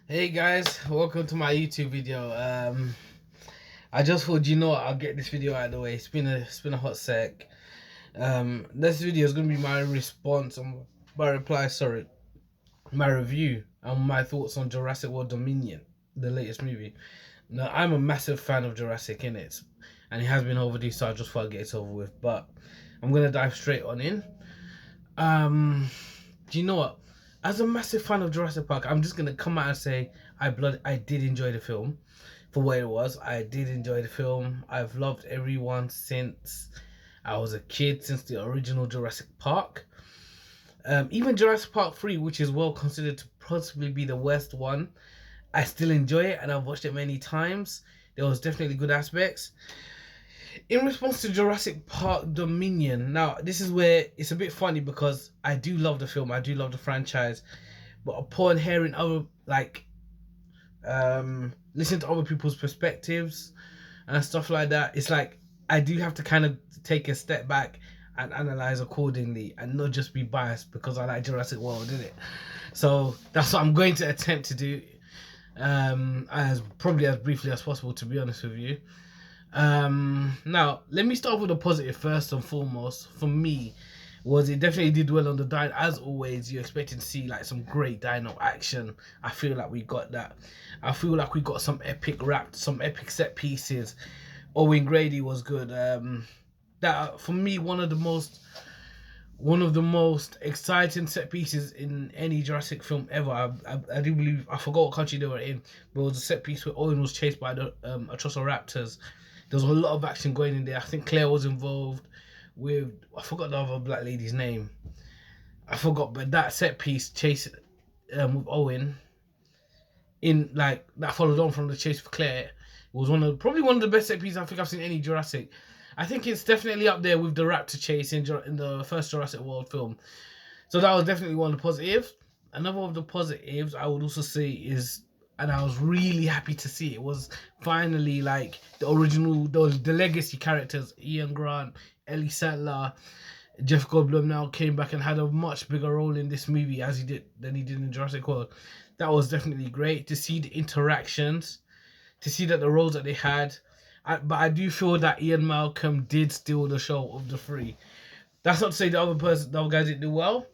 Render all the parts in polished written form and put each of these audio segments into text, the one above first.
Hey guys, welcome to my YouTube video. I just thought, I'll get this video out of the way. It's been a hot sec. This video is gonna be my response on my reply, sorry, my review and my thoughts on Jurassic World Dominion, the latest movie. Now, I'm a massive fan of Jurassic in it, and it has been overdue, so I just thought I'd get it over with. But I'm gonna dive straight on in. Do you know what? As a massive fan of Jurassic Park, I'm just gonna come out and say I did enjoy the film for what it was. I did enjoy the film. I've loved everyone since I was a kid, since the original Jurassic Park. Even Jurassic Park 3, which is well considered to possibly be the worst one, I still enjoy it and I've watched it many times. There was definitely good aspects. In response to Jurassic Park Dominion, now this is where it's a bit funny because I do love the film, I do love the franchise, but upon hearing other listening to other people's perspectives and stuff like that, it's like I do have to kind of take a step back and analyze accordingly and not just be biased because I like Jurassic World, did it? So that's what I'm going to attempt to do, as probably as briefly as possible, to be honest with you. Now let me start with the positive first and foremost. For me, was it definitely did well on the dino. As always, you're expecting to see like some great dino action. I feel like we got that. I feel like we got some some epic set pieces. Owen Grady was good. That for me one of the most exciting set pieces in any Jurassic film ever. I do believe, I forgot what country they were in, but it was a set piece where Owen was chased by the Atrociraptors. There was a lot of action going in there. I think Claire was involved with, I forgot the other black lady's name. I forgot, but that set piece chase with Owen in like that followed on from the chase for Claire was probably one of the best set pieces I think I've seen any Jurassic. I think it's definitely up there with the raptor chase in the first Jurassic World film. So that was definitely one of the positives. Another of the positives I would also say is, and I was really happy to see it, was finally like the original, the legacy characters, Ian Grant, Ellie Sattler, Jeff Goldblum now came back and had a much bigger role in this movie as he did than he did in Jurassic World. That was definitely great to see the interactions, to see that the roles that they had. But I do feel that Ian Malcolm did steal the show of the three. That's not to say the other guys didn't do well.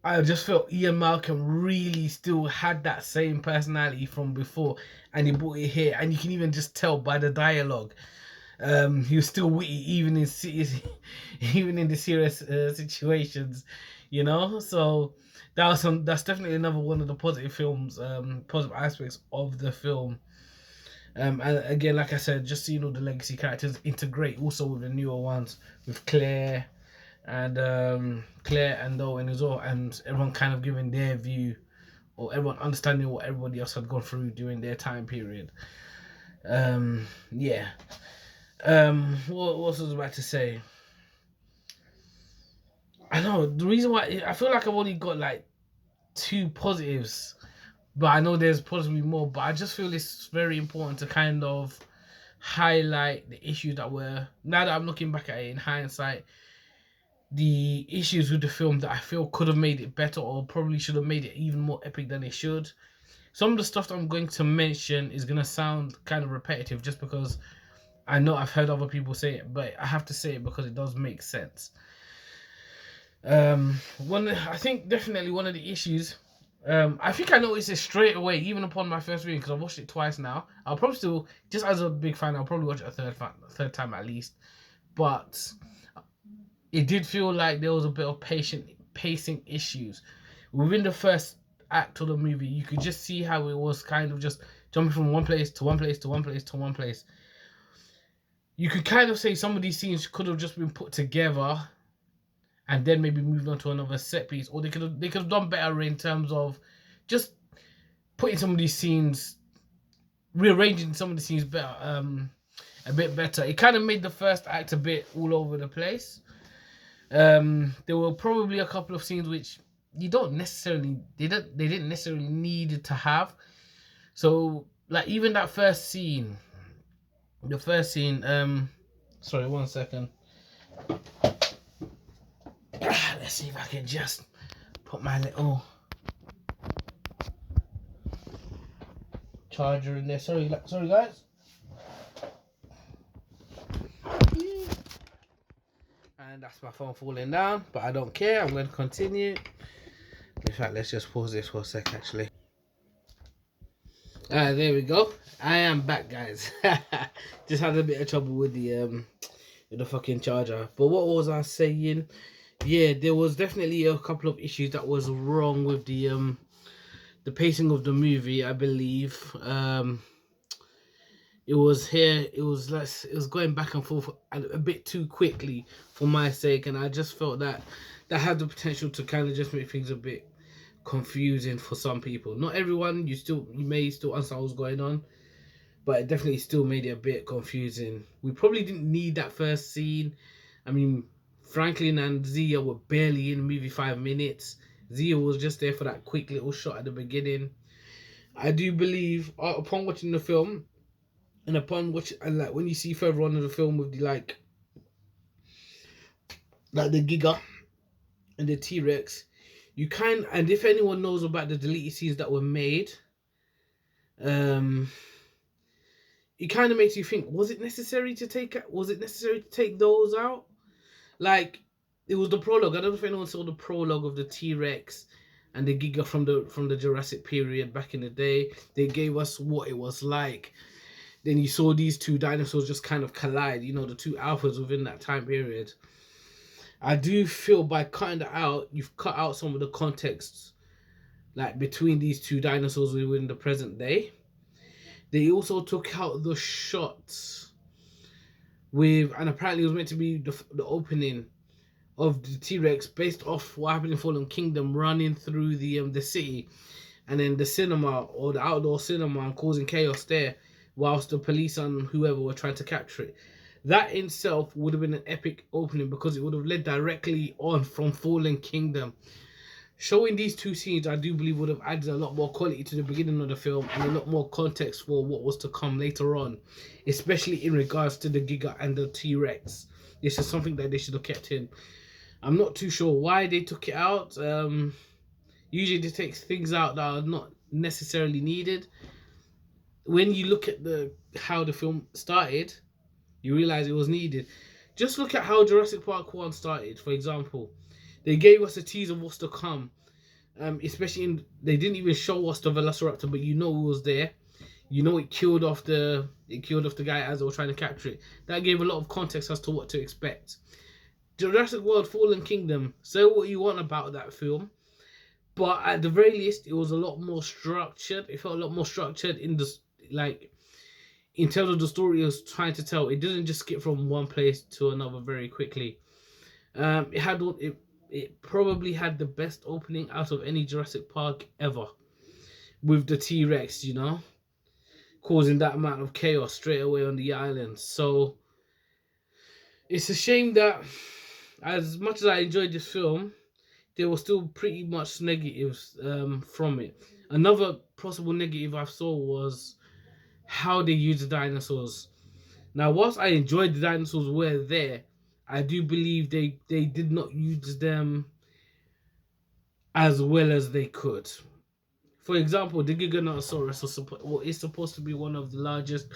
I just felt Ian Malcolm really still had that same personality from before, and he brought it here. And you can even just tell by the dialogue. He was still witty even in serious, even in the serious situations, So that's definitely another one of the positive aspects of the film. And again, like I said, just seeing all the legacy characters integrate also with the newer ones, with Claire and Owen as well, and everyone kind of giving their view, or everyone understanding what everybody else had gone through during their time period. Yeah. What else was I about to say? I know the reason why I feel like I've only got like two positives, but I know there's possibly more. But I just feel it's very important to kind of highlight the issues that were, now that I'm looking back at it in hindsight, the issues with the film that I feel could have made it better, or probably should have made it even more epic than it should. Some of the stuff that I'm going to mention is going to sound kind of repetitive just because I know I've heard other people say it, but I have to say it because it does make sense. I think definitely one of the issues, I think I noticed it straight away, even upon my first viewing, because I've watched it twice now. I'll probably still, just as a big fan, I'll probably watch it a third time at least. But it did feel like there was a bit of pacing issues within the first act of the movie. You could just see how it was kind of just jumping from one place to one place to one place to one place. You could kind of say some of these scenes could have just been put together and then maybe moved on to another set piece, or they could have done better in terms of just putting some of these scenes, rearranging some of the scenes better, a bit better. It kind of made the first act a bit all over the place. There were probably a couple of scenes which they didn't necessarily need to have. So like even that first scene, sorry, 1 second. Let's see if I can just put my little charger in there. Sorry, guys. And that's my phone falling down, but I don't care. I'm going to continue. In fact, let's just pause this for a sec, actually. There we go. I am back, guys. Just had a bit of trouble with the fucking charger. But what was I saying? Yeah, there was definitely a couple of issues that was wrong with the pacing of the movie, I believe. It was going back and forth a bit too quickly for my sake, and I just felt that had the potential to kind of just make things a bit confusing for some people. Not everyone. You may still understand what's going on, but it definitely still made it a bit confusing. We probably didn't need that first scene. I mean, Franklin and Zia were barely in the movie 5 minutes. Zia was just there for that quick little shot at the beginning. I do believe, upon watching the film, and upon watching, and like when you see further on in the film with the like the Giga and the T-Rex, and if anyone knows about the deleted scenes that were made, it kind of makes you think: was it necessary to take those out? Like, it was the prologue. I don't know if anyone saw the prologue of the T-Rex and the Giga from the Jurassic period back in the day. They gave us what it was like. Then you saw these two dinosaurs just kind of collide, the two alphas within that time period. I do feel by cutting that out, you've cut out some of the contexts, like between these two dinosaurs within the present day. They also took out the shots and apparently it was meant to be the opening of the T-Rex based off what happened in Fallen Kingdom, running through the city, and then the cinema or the outdoor cinema and causing chaos there, whilst the police and whoever were trying to capture it. That in itself would have been an epic opening because it would have led directly on from Fallen Kingdom. Showing these two scenes, I do believe, would have added a lot more quality to the beginning of the film and a lot more context for what was to come later on, especially in regards to the Giga and the T-Rex. This is something that they should have kept in. I'm not too sure why they took it out. Usually they take things out that are not necessarily needed. When you look at how the film started, you realize it was needed. Just look at how Jurassic Park 1 started, for example. They gave us a tease of what's to come. Especially they didn't even show us the Velociraptor, but it was there. It killed off the guy as they were trying to capture it. That gave a lot of context as to what to expect. Jurassic World Fallen Kingdom, say what you want about that film, but at the very least it was a lot more structured. It felt a lot more structured in terms of the story it was trying to tell. It didn't just skip from one place to another very quickly. It probably had the best opening out of any Jurassic Park ever, with the T-Rex, causing that amount of chaos straight away on the island. So it's a shame that, as much as I enjoyed this film, there were still pretty much negatives from it. Another possible negative I saw was how they used the dinosaurs. Now, whilst I enjoyed the dinosaurs were there, I do believe they did not use them as well as they could. For example, the Giganotosaurus is supposed to be one of the largest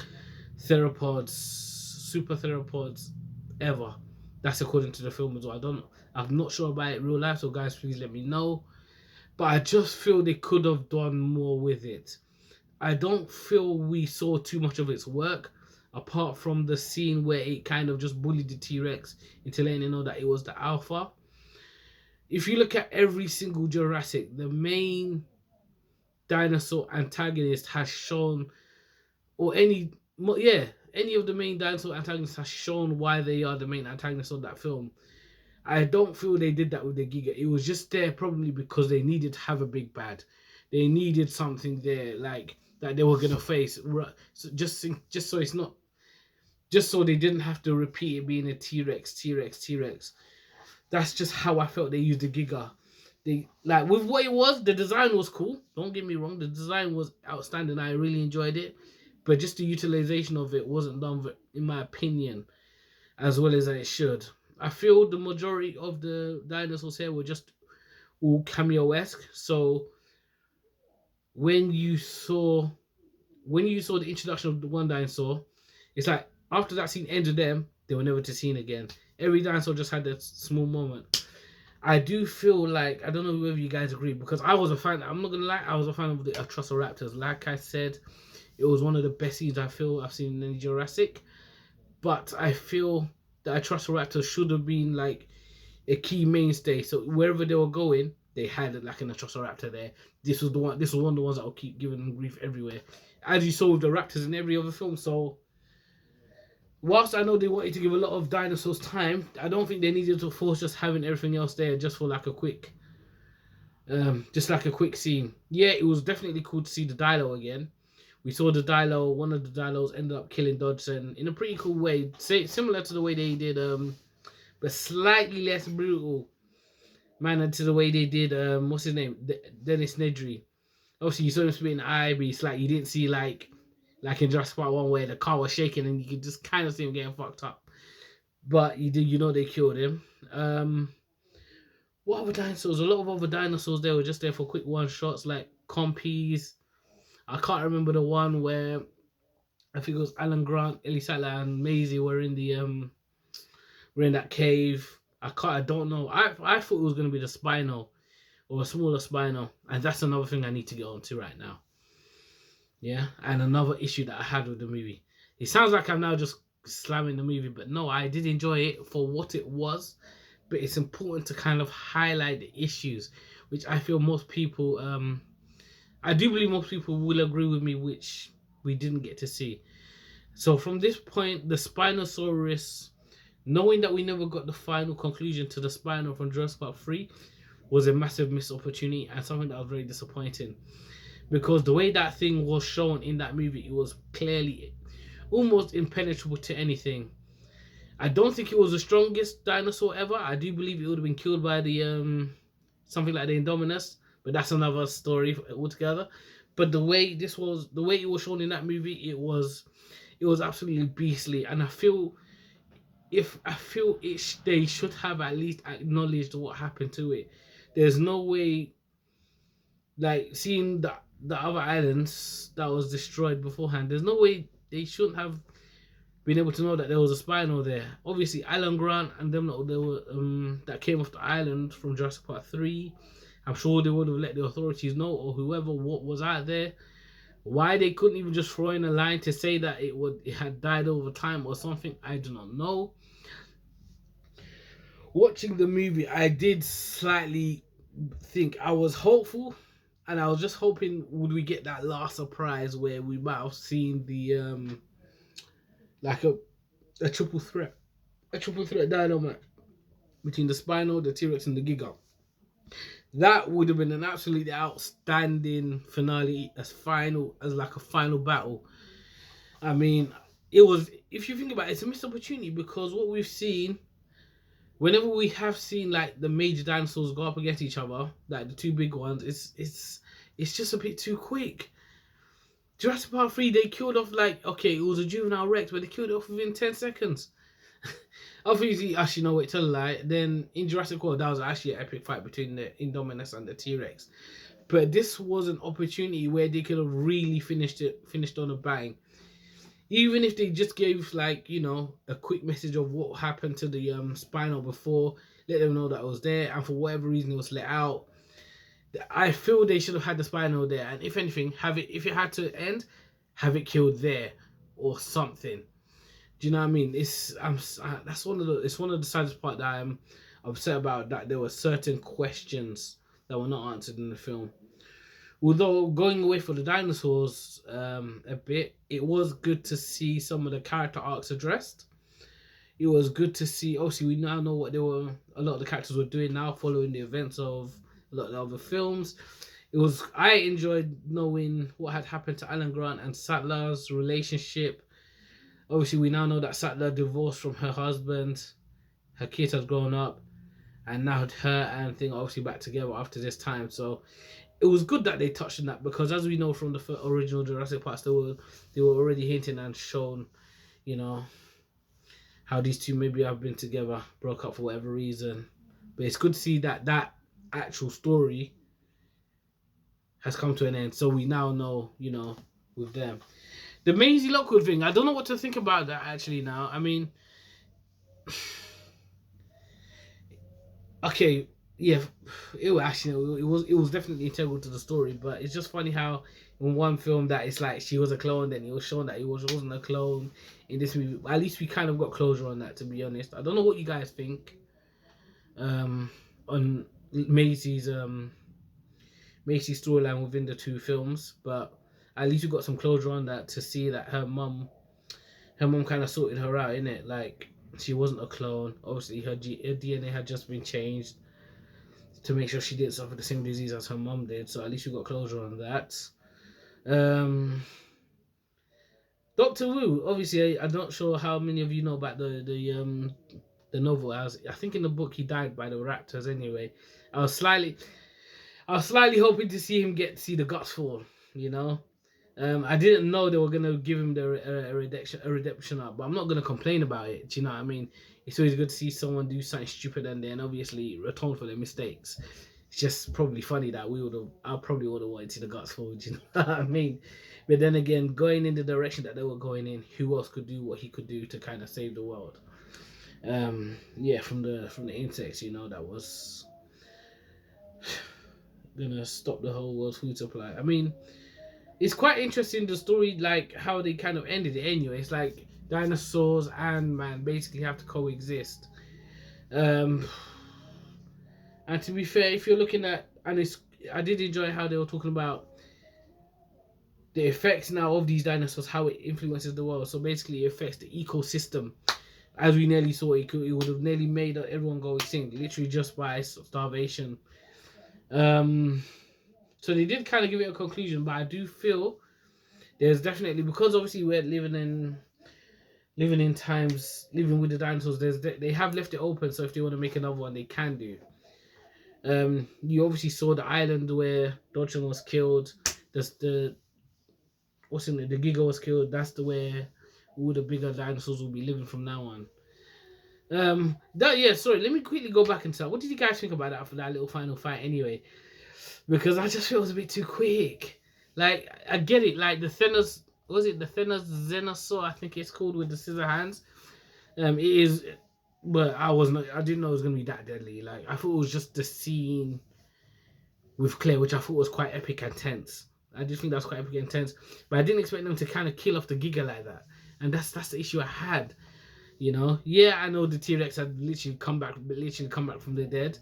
super theropods ever. That's according to the film as well. I'm not sure about it in real life, so guys, please let me know. But I just feel they could have done more with it. I don't feel we saw too much of its work, apart from the scene where it kind of just bullied the T-Rex into letting it know that it was the alpha. If you look at every single Jurassic, the main dinosaur antagonist has shown, any of the main dinosaur antagonists has shown why they are the main antagonists of that film. I don't feel they did that with the Giga. It was just there probably because they needed to have a big bad. They needed something there like that they were gonna face. So just so it's not, just so they didn't have to repeat it being a T-Rex. That's just how I felt they used the Giga. They, like, with what it was, the design was cool. Don't get me wrong, the design was outstanding. I really enjoyed it, but just the utilization of it wasn't done, in my opinion, as well as it should. I feel the majority of the dinosaurs here were just all cameo-esque. So when you saw when you saw the introduction of the one dinosaur, it's like after that scene ended them, they were never to seen again. Every dinosaur just had that small moment. I do feel like I don't know whether you guys agree because I was a fan. I'm not gonna lie, I was a fan of the Atrociraptors. Like I said, it was one of the best scenes I feel I've seen in Jurassic. But I feel that Atrociraptor should have been like a key mainstay. So wherever they were going, they had like an Atrociraptor there. This was the one. This was one of the ones that will keep giving them grief everywhere, as you saw with the raptors in every other film. So whilst I know they wanted to give a lot of dinosaurs time, I don't think they needed to force just having everything else there just for like a quick, just like a quick scene. Yeah, it was definitely cool to see the Dilo again. We saw the Dilo. One of the Dilos ended up killing Dodgson in a pretty cool way, similar to the way they did, but slightly less brutal manner to the way they did. What's his name? Dennis Nedry. Obviously, you saw him spitting the eye, but it's like you didn't see like in Jurassic Park 1 where the car was shaking and you could just kind of see him getting fucked up. But you know they killed him. What other dinosaurs? A lot of other dinosaurs there were just there for quick one shots, like Compies. I can't remember the one where I think it was Alan Grant, Ellie Sattler, and Maisie were in that cave. I don't know. I thought it was gonna be the Spino or a smaller Spino, and that's another thing I need to get onto right now. Yeah, and another issue that I had with the movie. It sounds like I'm now just slamming the movie, but no, I did enjoy it for what it was. But it's important to kind of highlight the issues, which I feel most people, I do believe most people will agree with me, which we didn't get to see. So from this point, the Spinosaurus, knowing that we never got the final conclusion to the Spino from Jurassic Park 3, was a massive missed opportunity and something that was very disappointing. Because the way that thing was shown in that movie, it was clearly almost impenetrable to anything. I don't think it was the strongest dinosaur ever. I do believe it would have been killed by the something like the Indominus, but that's another story altogether. But the way it was shown in that movie, it was absolutely beastly, and I feel they should have at least acknowledged what happened to it. There's no way, like seeing the other islands that was destroyed beforehand. There's no way they shouldn't have been able to know that there was a Spino there. Obviously, Alan Grant and them that came off the island from Jurassic Park 3. I'm sure they would have let the authorities know or whoever what was out there. Why they couldn't even just throw in a line to say that it had died over time or something, I do not know. Watching the movie, I did slightly think I was hopeful, and I was just hoping would we get that last surprise where we might have seen the like a triple threat dino match between the Spino, the T-Rex, and the Giga. That would have been an absolutely outstanding finale as like a final battle. I mean, it was, if you think about it, it's a missed opportunity because what we've seen, whenever we have seen like the major dinosaurs go up against each other, like the two big ones, it's just a bit too quick. Jurassic Park 3, they killed off like, okay, it was a juvenile Rex, but they killed it off within 10 seconds. Obviously, actually, no, wait, tell a lie. Then in Jurassic World, that was actually an epic fight between the Indominus and the T-Rex. But this was an opportunity where they could have really finished on a bang. Even if they just gave, like, you know, a quick message of what happened to the Spinal before, let them know that it was there, and for whatever reason it was let out. I feel they should have had the Spinal there, and if anything, if it had to end, have it killed there or something. Do you know what I mean? It's one of the saddest part that I'm upset about, that there were certain questions that were not answered in the film. Although going away for the dinosaurs a bit, it was good to see some of the character arcs addressed. It was good to see. Obviously, we now know what a lot of the characters were doing now, following the events of a lot of the other films. I enjoyed knowing what had happened to Alan Grant and Sattler's relationship. Obviously, we now know that Sattler divorced from her husband. Her kid has grown up, and now her and thing are obviously back together after this time. So it was good that they touched on that, because as we know from the original Jurassic Park, they were already hinting and shown, you know, how these two maybe have been together, broke up for whatever reason. But it's good to see that actual story has come to an end. So we now know, you know, with them. The Maisie Lockwood thing, I don't know what to think about that actually now. I mean, okay, yeah, it was definitely integral to the story, but it's just funny how in one film that it's like she was a clone, then it was shown that wasn't a clone in this movie. At least we kind of got closure on that, to be honest. I don't know what you guys think on Maisie's storyline within the two films, but at least we got some closure on that to see that her mum kind of sorted her out in it. Like she wasn't a clone. Obviously, her DNA had just been changed to make sure she didn't suffer the same disease as her mum did. So at least we got closure on that. Um, Doctor Wu. Obviously, I'm not sure how many of you know about the novel. I think in the book he died by the raptors. Anyway, I was slightly I was slightly hoping to see him get to see the guts fall. You know, I didn't know they were gonna give him a redemption arc, but I'm not gonna complain about it. Do you know what I mean? It's always good to see someone do something stupid and then obviously atone for their mistakes. It's just probably funny that I probably would have wanted to see the guts fall. Do you know what I mean? But then again, going in the direction that they were going in, who else could do what he could do to kind of save the world? Yeah, from the insects, that was gonna stop the whole world's food supply. I mean, it's quite interesting the story, like how they kind of ended it. Anyway, it's like dinosaurs and man basically have to coexist. Um, and to be fair, if you're looking at I did enjoy how they were talking about the effects now of these dinosaurs, how it influences the world. So basically, it affects the ecosystem. As we nearly saw, it would have nearly made everyone go extinct, literally just by starvation. Um, so they did kind of give it a conclusion, but I do feel there's definitely, because obviously we're living in times living with the dinosaurs. They have left it open, so if they want to make another one, they can do. You obviously saw the island where Dodson was killed. The what's in it? The Giga was killed. That's the where all the bigger dinosaurs will be living from now on. That yeah. Sorry, let me quickly go back and tell. What did you guys think about that for that little final fight? Anyway, because I just feel it was a bit too quick. Like I get it. Like the Thenos, was it the Thenos Xenosaur? I think it's called, with the scissor hands. It is, but I didn't know it was gonna be that deadly. Like I thought it was just the scene with Claire, which I thought was quite epic and tense. I did think that was quite epic and tense, but I didn't expect them to kind of kill off the Giga like that. And that's the issue I had. Yeah, I know the T-Rex had literally come back from the dead,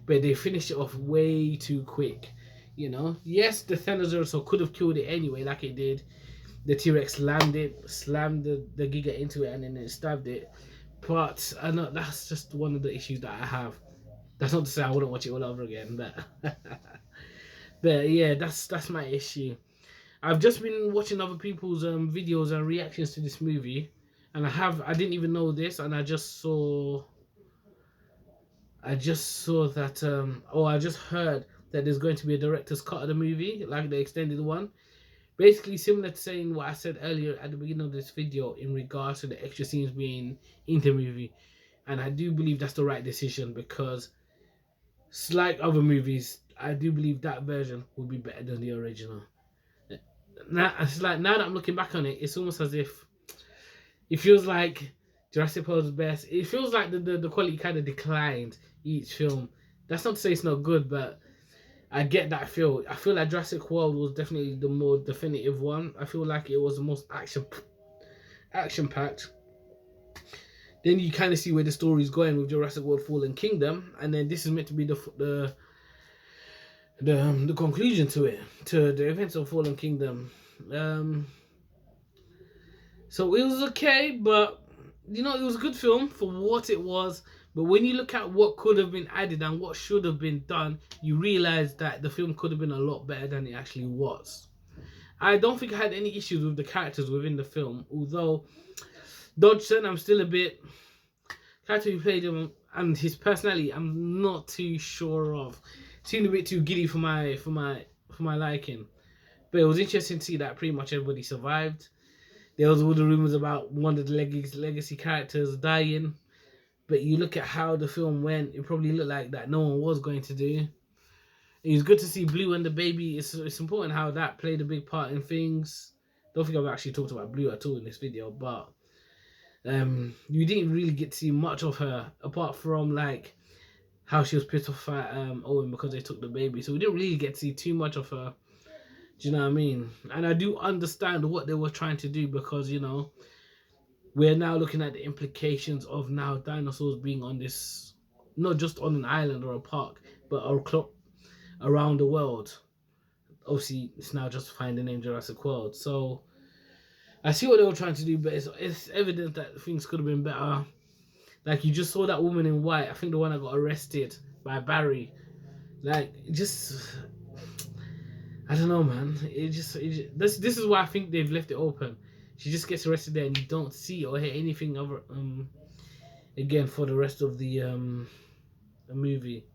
but they finished it off way too quick. Yes, the Thenosaurus could have killed it anyway, like it did. The T-Rex slammed the Giga into it, and then it stabbed it. But I know that's just one of the issues that I have. That's not to say I wouldn't watch it all over again, but but yeah, that's my issue. I've just been watching other people's videos and reactions to this movie, and I didn't even know this, and I just saw that I just heard that there's going to be a director's cut of the movie, like the extended one. Basically similar to saying what I said earlier at the beginning of this video in regards to the extra scenes being in the movie. And I do believe that's the right decision, because like other movies, I do believe that version will be better than the original. Now it's like, now that I'm looking back on it, it's almost as if it feels like Jurassic World is best. It feels like the quality kind of declined each film. That's not to say it's not good, but I get that feel. I feel like Jurassic World was definitely the more definitive one. I feel like it was the most action packed. Then you kind of see where the story is going with Jurassic World: Fallen Kingdom, and then this is meant to be the conclusion to the events of Fallen Kingdom. So it was okay, but it was a good film for what it was. But when you look at what could have been added and what should have been done, you realize that the film could have been a lot better than it actually was. I don't think I had any issues with the characters within the film, although Dodgson, I'm still a bit character who played him and his personality, I'm not too sure of. Seemed a bit too giddy for my liking. But it was interesting to see that pretty much everybody survived. There was all the rumors about one of the legacy characters dying. But you look at how the film went, it probably looked like that no one was going to do. It was good to see Blue and the baby. It's important how that played a big part in things. don't think I've actually talked about Blue at all in this video, but you didn't really get to see much of her apart from like how she was pissed off at Owen because they took the baby. So we didn't really get to see too much of her. Do you know what I mean? And I do understand what they were trying to do because, you know, we're now looking at the implications of now dinosaurs being on this, not just on an island or a park, but around the world. Obviously, it's now justifying the name Jurassic World. So I see what they were trying to do, but it's evident that things could have been better. Like, you just saw that woman in white. I think the one that got arrested by Barry. Like, just, I don't know, man. This is why I think they've left it open. She just gets arrested there, and you don't see or hear anything of her, again for the rest of the movie.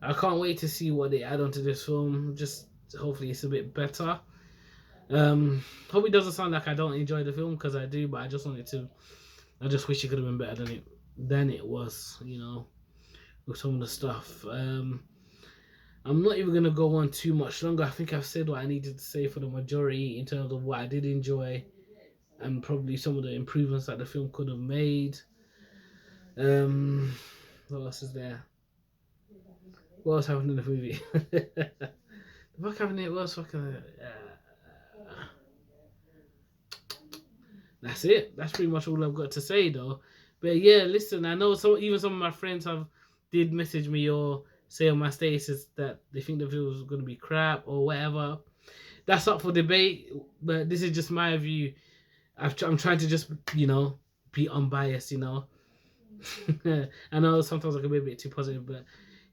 I can't wait to see what they add onto this film. Just hopefully it's a bit better. Hope it doesn't sound like I don't enjoy the film, because I do, but I just wanted to. I just wish it could have been better than it was. You know, with some of the stuff. I'm not even gonna go on too much longer. I think I've said what I needed to say for the majority in terms of what I did enjoy, and probably some of the improvements that the film could have made. What else is there? What else happened in the movie? The fuck happened in it? What else fucking? That's it. That's pretty much all I've got to say, though. But yeah, listen. I know even some of my friends did message me or say on my status that they think the video was going to be crap or whatever. That's up for debate. But this is just my view. I'm trying to just, you know, be unbiased. You know. I know sometimes I can be a bit too positive, but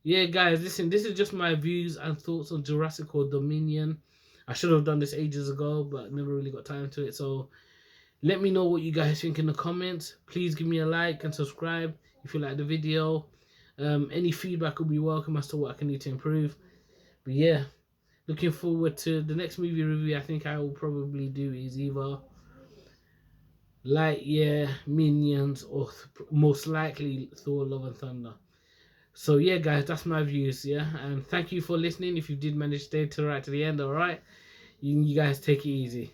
yeah, guys, listen. This is just my views and thoughts on Jurassic World Dominion. I should have done this ages ago, but never really got time to it. So let me know what you guys think in the comments. Please give me a like and subscribe if you like the video. Any feedback will be welcome as to what I can need to improve. But yeah, looking forward to the next movie review. I think I will probably do is either Lightyear, Minions, or most likely Thor: Love and Thunder. So yeah, guys, that's my views. Yeah, and thank you for listening. If you did manage to stay to the end, all right. You guys take it easy.